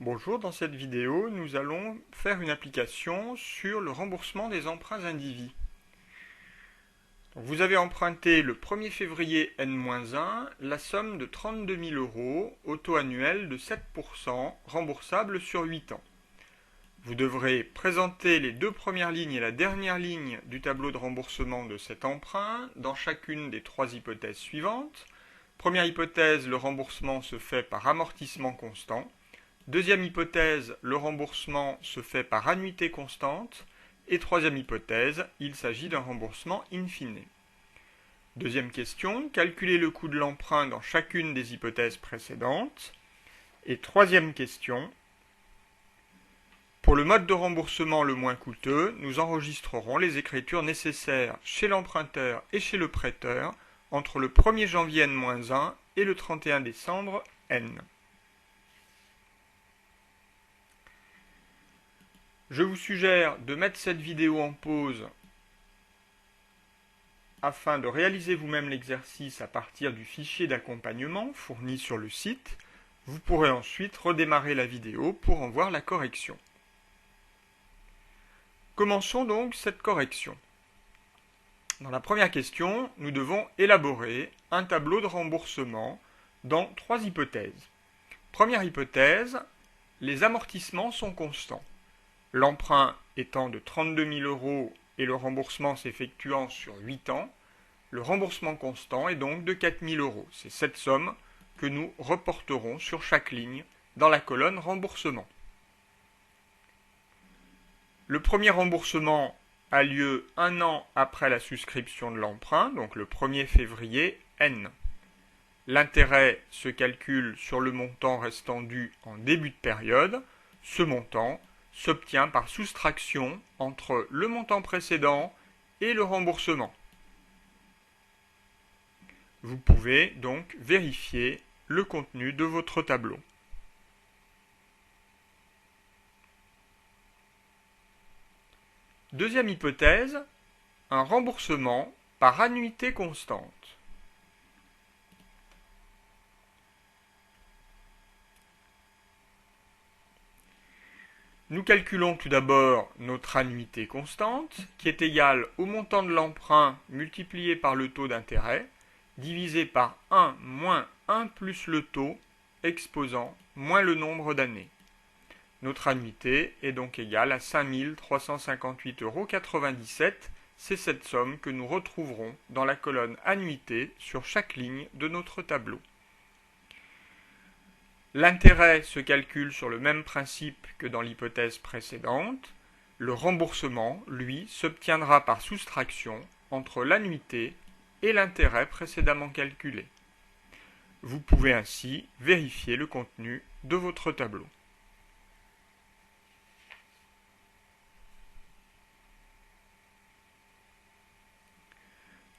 Bonjour, dans cette vidéo, nous allons faire une application sur le remboursement des emprunts indivis. Donc, vous avez emprunté le 1er février N-1 la somme de 32 000 € au taux annuel de 7%, remboursable sur 8 ans. Vous devrez présenter les deux premières lignes et la dernière ligne du tableau de remboursement de cet emprunt dans chacune des trois hypothèses suivantes. Première hypothèse, le remboursement se fait par amortissement constant. Deuxième hypothèse, le remboursement se fait par annuité constante. Et troisième hypothèse, il s'agit d'un remboursement in fine. Deuxième question, calculer le coût de l'emprunt dans chacune des hypothèses précédentes. Et troisième question, pour le mode de remboursement le moins coûteux, nous enregistrerons les écritures nécessaires chez l'emprunteur et chez le prêteur entre le 1er janvier N-1 et le 31 décembre N. Je vous suggère de mettre cette vidéo en pause afin de réaliser vous-même l'exercice à partir du fichier d'accompagnement fourni sur le site. Vous pourrez ensuite redémarrer la vidéo pour en voir la correction. Commençons donc cette correction. Dans la première question, nous devons élaborer un tableau de remboursement dans trois hypothèses. Première hypothèse, les amortissements sont constants. L'emprunt étant de 32 000 € et le remboursement s'effectuant sur 8 ans, le remboursement constant est donc de 4 000 €. C'est cette somme que nous reporterons sur chaque ligne dans la colonne remboursement. Le premier remboursement a lieu un an après la souscription de l'emprunt, donc le 1er février N. L'intérêt se calcule sur le montant restant dû en début de période. Ce montant s'obtient par soustraction entre le montant précédent et le remboursement. Vous pouvez donc vérifier le contenu de votre tableau. Deuxième hypothèse, un remboursement par annuité constante. Nous calculons tout d'abord notre annuité constante, qui est égale au montant de l'emprunt multiplié par le taux d'intérêt, divisé par 1 moins 1 plus le taux, exposant moins le nombre d'années. Notre annuité est donc égale à 5 358,97 €. C'est cette somme que nous retrouverons dans la colonne annuité sur chaque ligne de notre tableau. L'intérêt se calcule sur le même principe que dans l'hypothèse précédente. Le remboursement, lui, s'obtiendra par soustraction entre l'annuité et l'intérêt précédemment calculé. Vous pouvez ainsi vérifier le contenu de votre tableau.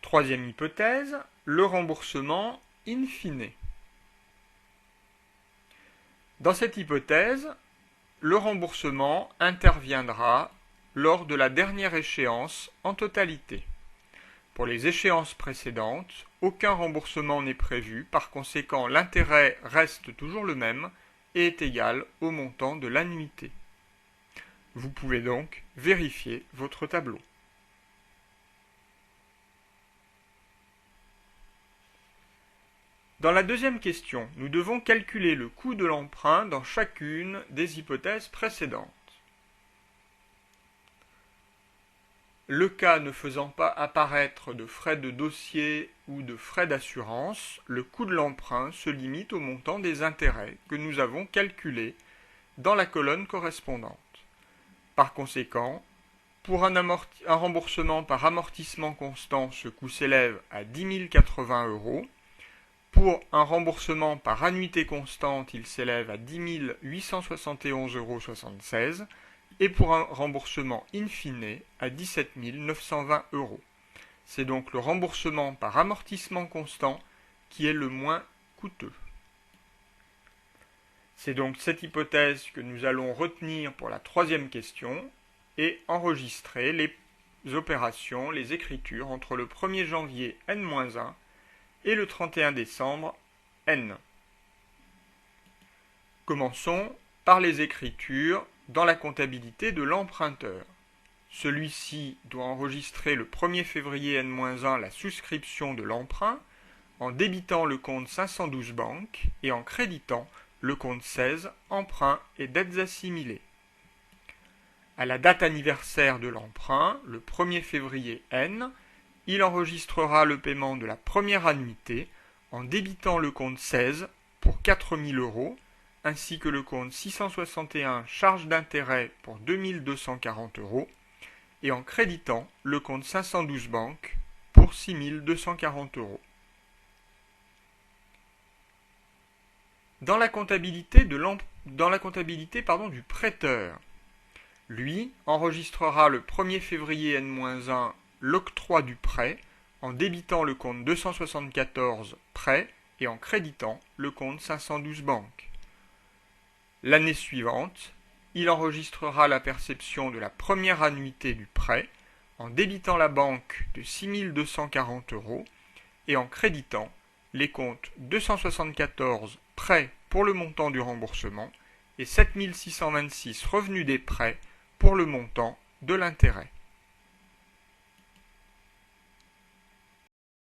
Troisième hypothèse, le remboursement in fine. Dans cette hypothèse, le remboursement interviendra lors de la dernière échéance en totalité. Pour les échéances précédentes, aucun remboursement n'est prévu, par conséquent l'intérêt reste toujours le même et est égal au montant de l'annuité. Vous pouvez donc vérifier votre tableau. Dans la deuxième question, nous devons calculer le coût de l'emprunt dans chacune des hypothèses précédentes. Le cas ne faisant pas apparaître de frais de dossier ou de frais d'assurance, le coût de l'emprunt se limite au montant des intérêts que nous avons calculés dans la colonne correspondante. Par conséquent, pour un remboursement par amortissement constant, ce coût s'élève à 10 080 €. Pour un remboursement par annuité constante, il s'élève à 10 871,76 € et pour un remboursement in fine à 17 920 €. C'est donc le remboursement par amortissement constant qui est le moins coûteux. C'est donc cette hypothèse que nous allons retenir pour la troisième question et enregistrer les opérations, les écritures entre le 1er janvier N-1 et le 31 décembre N. Commençons par les écritures dans la comptabilité de l'emprunteur. Celui-ci doit enregistrer le 1er février N-1 la souscription de l'emprunt en débitant le compte 512 banques et en créditant le compte 16 emprunts et dettes assimilées. À la date anniversaire de l'emprunt, le 1er février N, il enregistrera le paiement de la première annuité en débitant le compte 16 pour 4 000 € ainsi que le compte 661 charges d'intérêt pour 2 240 € et en créditant le compte 512 banques pour 6 240 €. Dans la comptabilité, du prêteur, lui enregistrera le 1er février N-1 l'octroi du prêt en débitant le compte 274 prêt et en créditant le compte 512 banques. L'année suivante, il enregistrera la perception de la première annuité du prêt en débitant la banque de 6 240 € et en créditant les comptes 274 prêts pour le montant du remboursement et 7 626 revenus des prêts pour le montant de l'intérêt.